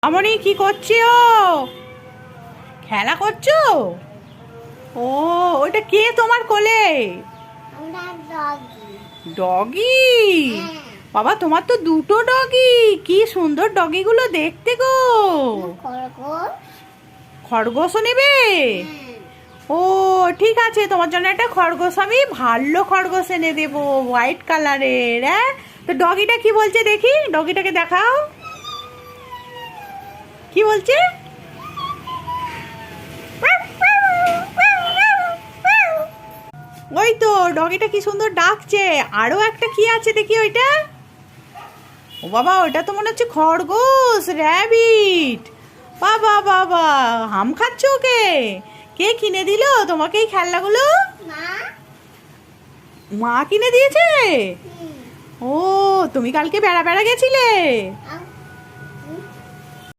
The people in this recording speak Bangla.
আমনি কি করছো? খেলা করছো? ও, ওইটা কে তোমার কোলে? ডগি? বাবা, তোমার তো দুটো ডগি। কি সুন্দর ডগিগুলো দেখতে গো। খরগোশও নেবে? ও, ঠিক আছে, তোমার জন্য একটা খরগোশ আমি ভালো খরগোশ এনে দেবো, হোয়াইট কালারের। হ্যাঁ, তো ডগিটা কি বলছে দেখি, ডগিটাকে দেখাও। কি বলছে? ওই তো ডগিটা কি সুন্দর ডাকছে। আরো একটা কি আছে দেখি ওইটা। ও বাবা, ওটা তো মনে হচ্ছে খরগোশ, র্যাবিট। বাবা বাবা, হাম খাচ্ছ ওকে? কে কিনে দিল তোমাকে এই খেলনাগুলো? মা কিনে দিয়েছে? ও, তুমি কালকে বেড়া বেড়া গেছিলে?